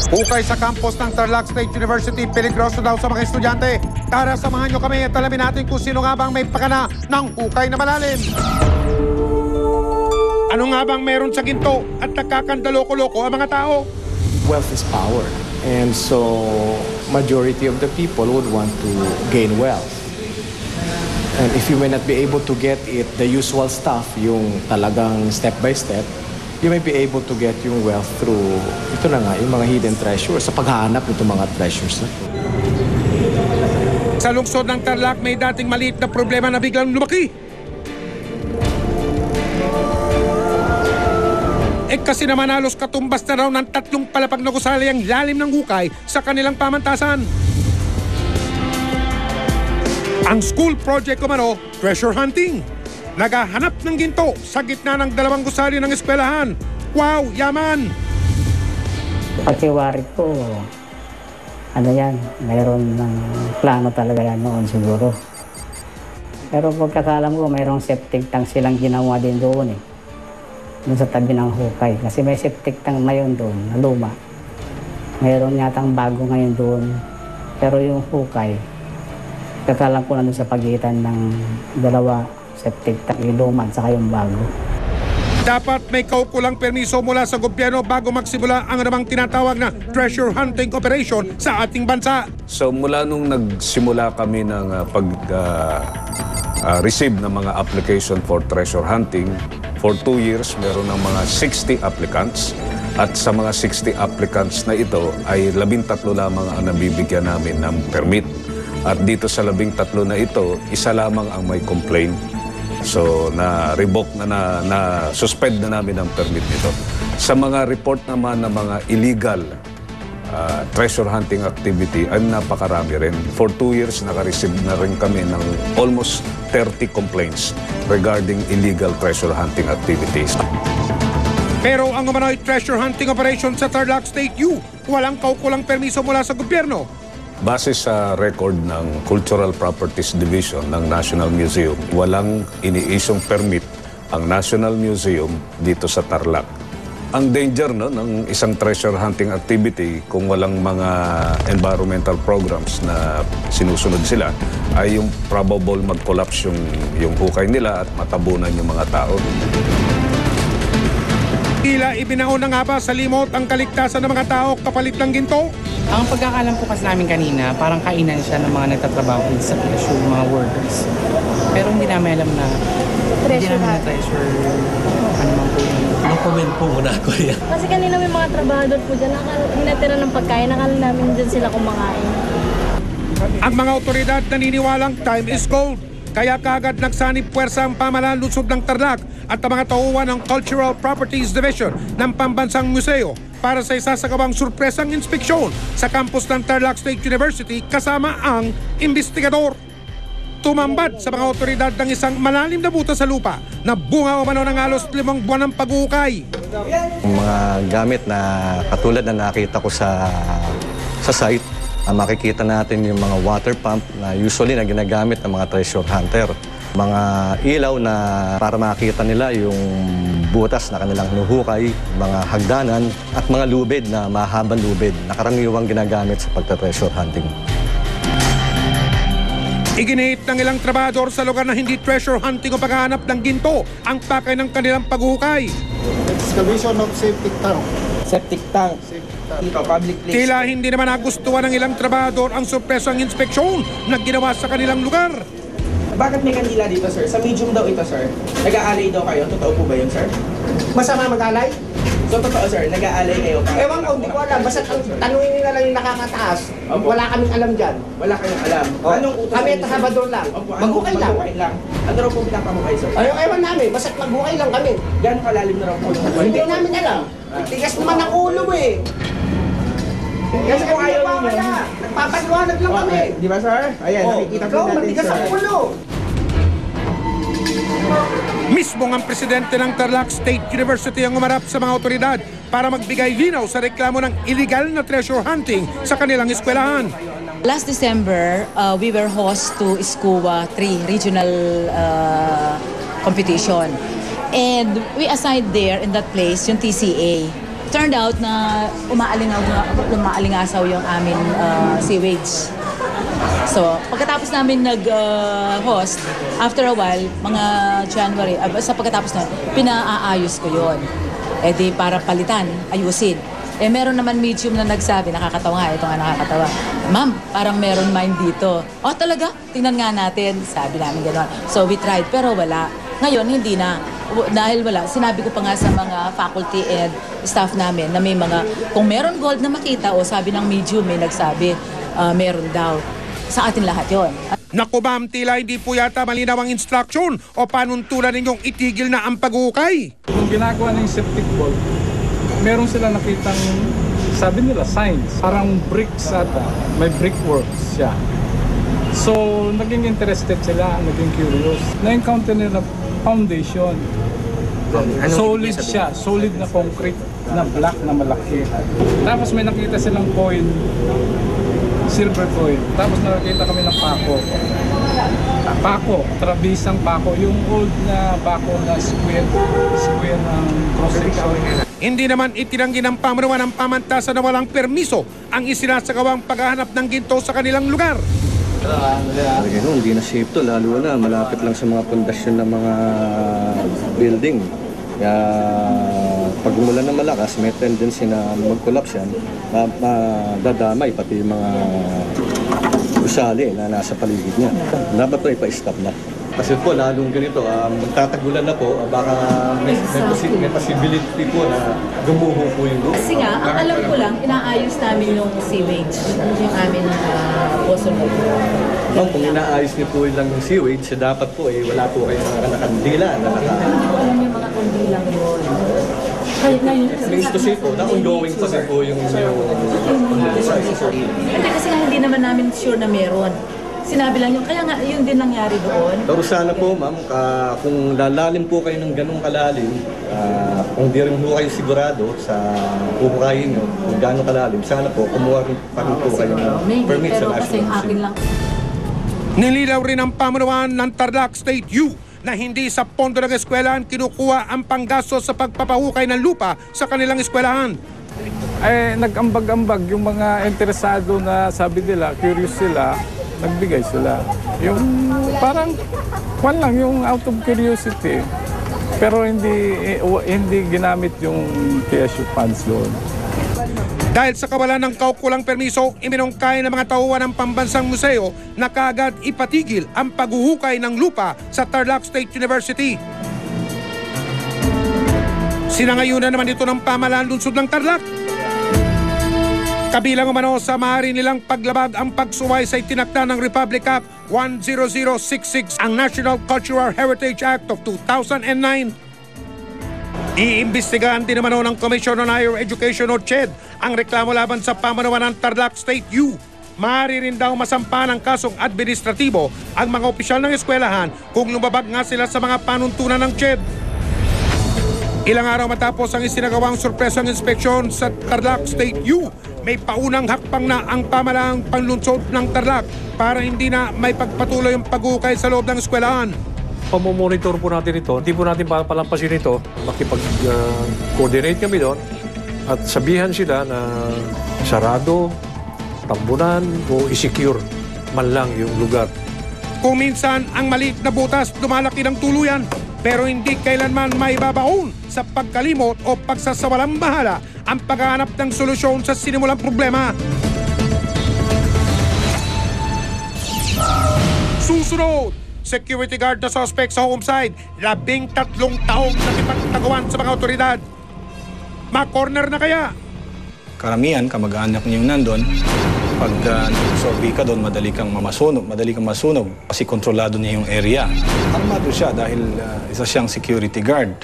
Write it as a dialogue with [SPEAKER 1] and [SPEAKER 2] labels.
[SPEAKER 1] Hukay sa campus ng Tarlac State University, peligroso daw sa mga estudyante. Tara, samahan nyo kami at alamin natin kung sino nga bang may pakana ng hukay na malalim. Ano nga bang meron sa ginto at nakakandaloko-loko ang mga tao?
[SPEAKER 2] Wealth is power, and so majority of the people would want to gain wealth. And if you may not be able to get it, the usual stuff, yung talagang step by step, you may be able to get yung wealth through, ito na nga, yung mga hidden treasures, sa paghahanap nitong mga treasures na.
[SPEAKER 1] Sa lungsod ng Tarlac, may dating maliit na problema na biglang lumaki. Kasi naman halos katumbas na raw ng 3 palapag na gusali ang lalim ng hukay sa kanilang pamantasan. Ang school project kumano, treasure hunting. Naghahanap ng ginto sa gitna ng 2 gusali ng eskwelahan. Wow, yaman!
[SPEAKER 3] Pagkiwari ko, ano yan, mayroon ng plano talaga yan noon siguro. Pero pagkakalam ko, mayroong septic tank silang ginawa din doon eh. Doon sa tabi ng hukay. Kasi may septic tank ngayon doon, na luma. Mayroon yatang bago ngayon doon. Pero yung hukay, kakalang ko na doon sa pagitan ng 2 septic tank, yung luma at saka yung bago.
[SPEAKER 1] Dapat may kaukulang permiso mula sa gobyerno bago magsimula ang namang tinatawag na treasure hunting operation sa ating bansa.
[SPEAKER 4] So mula nung nagsimula kami ng receive ng mga application for treasure hunting, for 2 years, meron ng mga 60 applicants. At sa mga 60 applicants na ito, ay 13 lamang ang nabibigyan namin ng permit. At dito sa 13 na ito, isa lamang ang may complaint. So, na-revoke na-suspend na namin ang permit nito. Sa mga report naman ng mga illegal treasure hunting activity ay napakarami rin. For 2 years, naka-receive na rin kami ng almost 30 complaints regarding illegal treasure hunting activities.
[SPEAKER 1] Pero ang umano'y treasure hunting operation sa Tarlac State U, walang kaukulang permiso mula sa gobyerno.
[SPEAKER 4] Base sa record ng Cultural Properties Division ng National Museum, walang iniisyong permit ang National Museum dito sa Tarlac. Ang danger ng isang treasure hunting activity kung walang mga environmental programs na sinusunod sila ay yung probable mag-collapse yung hukay nila at matabunan yung mga tao.
[SPEAKER 1] Tila ibinaon na nga ba sa limot ang kaligtasan ng mga tao kapalit ng ginto?
[SPEAKER 5] Ang pagkakalam po kasi namin kanina, parang kainan siya ng mga nagtatrabaho sa PSU, mga workers. Pero hindi namin alam na treasure. Ano man po yun.
[SPEAKER 6] Comment po muna ako yan.
[SPEAKER 7] Kasi kanina may mga trabahador po dyan, hinatira ng pagkain, nakala namin dyan sila kumakain.
[SPEAKER 1] Ang mga otoridad naniniwalang time is gold. Kaya kaagad nagsanib puwersa ang pamahalaan lungsod ng Tarlac at ang mga tauhan ng Cultural Properties Division ng Pambansang Museo para sa isasagawang surpresang inspeksyon sa campus ng Tarlac State University kasama ang investigador. Tumambad sa mga otoridad ng isang malalim na butas sa lupa na bunga umano ng halos 5 buwan ng pag-uukay.
[SPEAKER 2] Mga gamit na katulad na nakita ko sa site, makikita natin yung mga water pump na usually na ginagamit ng mga treasure hunter. Mga ilaw na para makita nila yung butas na kanilang nuhukay, mga hagdanan at mga lubid na mahabang lubid na karaniwang ginagamit sa pagta-treasure hunting.
[SPEAKER 1] Iginihit ng ilang trabahador sa lugar na hindi treasure hunting o paghahanap ng ginto ang pakay ng kanilang paghuhukay.
[SPEAKER 8] Excavation of septic tank.
[SPEAKER 5] Septic tank. Dito, public place.
[SPEAKER 1] Tila hindi naman nagustuhan ng ilang trabahador ang surpresang inspeksyon na ginawa sa kanilang lugar.
[SPEAKER 5] Bakit may kanila dito, sir? Sa medium daw ito, sir. Nag-aalay daw kayo. Totoo po ba yun, sir?
[SPEAKER 8] Masama mag-alay?
[SPEAKER 5] So, totoo, sir. Nag-aalay kayo.
[SPEAKER 8] Ewan ko, hindi ko alam. Basta tanungin nila lang yung nakakataas. Wala kaming alam dyan.
[SPEAKER 5] Wala kayong alam. Anong utos?
[SPEAKER 8] Kami at Sabador lang. Maghukay lang.
[SPEAKER 5] Ano raw po pinapahukay, sir?
[SPEAKER 8] Ewan namin. Basta maghukay lang kami.
[SPEAKER 5] Gano'ng kalalim na raw po yung hukay?
[SPEAKER 8] Hindi namin alam. Tigas naman ang ulo mo eh. Kasi kung ayaw ninyo, nagpapaliwanag lang kami.
[SPEAKER 5] Di ba, sir? Ayan, nakikita po natin,
[SPEAKER 8] matigas ang ulo.
[SPEAKER 1] Mismo ang presidente ng Tarlac State University ang umarap sa mga otoridad para magbigay linaw sa reklamo ng illegal na treasure hunting sa kanilang eskwelahan.
[SPEAKER 9] Last December, we were host to SCUA 3 regional competition. And we assigned there in that place yung TCA. turned out na umaalingasaw yung aming sewage. So, pagkatapos namin nag-host, after a while, mga January, sa pagkatapos na, pinaaayos ko yon. Eh di para palitan, ayusin. Eh meron naman medium na nagsabi, nakakatawa nga, ito nga nakakatawa. Ma'am, parang meron mine dito. Oh talaga? Tingnan nga natin. Sabi namin gano'n. So we tried, pero wala. Ngayon, hindi na. Dahil wala, sinabi ko pa nga sa mga faculty and staff namin na may mga, kung meron gold na makita o sabi ng medium, may nagsabi, meron daw. Sa atin lahat yon.
[SPEAKER 1] Naku ma'am, tila hindi po yata malinaw ang instruction o panuntunan ninyong itigil na ang pag-uukay.
[SPEAKER 6] Kung ginagawa ng septic valve, meron sila nakitang, sabi nila, signs. Parang bricks ata, may brickworks siya. So, naging interested sila, naging curious. Na-encounter nila foundation. Solid siya, solid na concrete, na black na malaki. Tapos may nakita silang coin, silver coin. Tapos nakakita kami ng pako. Pako, trabisang pako. Yung old na pako na square ng cross-section.
[SPEAKER 1] Hindi naman itinanggi ng pamunuan ng pamantasan na walang permiso ang isinasagawang paghahanap ng ginto sa kanilang lugar.
[SPEAKER 2] Hindi na safe to, lalo na malapit lang sa mga pundasyon ng mga building. Kaya pag umulan na malakas, may tendency na mag-collapse yan, dadamay pati yung mga gusali na nasa paligid niya. Dapat to ipa-stop na. Kasi po, lalong ganito, magtatagulan na po, baka may possibility po na gumuho po yung lupa.
[SPEAKER 9] Kasi nga, ang alam ko lang, inaayos namin yung sewage, yung amin poso na ito.
[SPEAKER 2] Ma'am, kung inaayos niyo po lang yung sewage, dapat po wala po kayong mga nakandila.
[SPEAKER 9] Hindi ko alam yung mga kundilang yun. Kahit na yun.
[SPEAKER 2] Means to say po, na-ongoing pa din po yung
[SPEAKER 9] Hindi kasi nga hindi naman namin sure na meron. Sinabi lang yun, kaya nga yun din nangyari doon.
[SPEAKER 2] Pero sana po ma'am, kung lalalim po kayo ng ganung kalalim, kung di rin po kayo sigurado sa pupukayin nyo, kung gano'ng kalalim, sana po kumuha rin pa rin po kayo ng permit sa National Museum.
[SPEAKER 1] Nililaw rin ang pamunuan ng Tarlac State U na hindi sa pondo ng eskwelahan kinukuha ang panggastos sa pagpapahukay ng lupa sa kanilang eskwelahan.
[SPEAKER 6] Nag-ambag-ambag yung mga interesado na sabi nila, curious sila, nagbigay sila. Yung parang, lang yung out of curiosity. Pero hindi ginamit yung TSU funds doon.
[SPEAKER 1] Dahil sa kawalan ng kaukulang permiso, iminungkay ng mga tauhan ng Pambansang Museo na kaagad ipatigil ang paghuhukay ng lupa sa Tarlac State University. Sinangayunan naman ito ng pamahalaan lungsod ng Tarlac. Kabilang umano sa maaari nilang paglabag ang pagsuway sa itinakda ng Republic Act 10066, ang National Cultural Heritage Act of 2009. Iimbestigahan din naman ng Commission on Higher Education o CHED ang reklamo laban sa pamunuan ng Tarlac State U. Maaari rin daw masampa ng kasong administratibo ang mga opisyal ng eskwelahan kung lumabag nga sila sa mga panuntunan ng CHED. Ilang araw matapos ang isinagawang surpresang inspeksyon sa Tarlac State U, may paunang hakbang na ang pamahalaang panlunsod ng Tarlac para hindi na may pagpatuloy ang pag-ukay sa loob ng eskwelahan.
[SPEAKER 10] Pamomonitor po natin ito. Hindi po natin palampasin ito. Makipag-coordinate kami doon at sabihan sila na sarado, tambunan o isecure man lang yung lugar.
[SPEAKER 1] Kung minsan ang maliit na butas lumalaki ng tuluyan, pero hindi kailanman maibabaon sa pagkalimot o pagsasawalang bahala ang paghahanap ng solusyon sa sinimulang problema. Susunod, security guard na suspect sa homicide, 13 taong nakipagtagawan sa mga otoridad. Ma-corner na kaya?
[SPEAKER 11] Karamihan, kamag-anak niyo nandun. Pag nag-survey ka doon, madali kang masunog kasi kontrolado niya yung area. Armado siya dahil isa siyang security guard.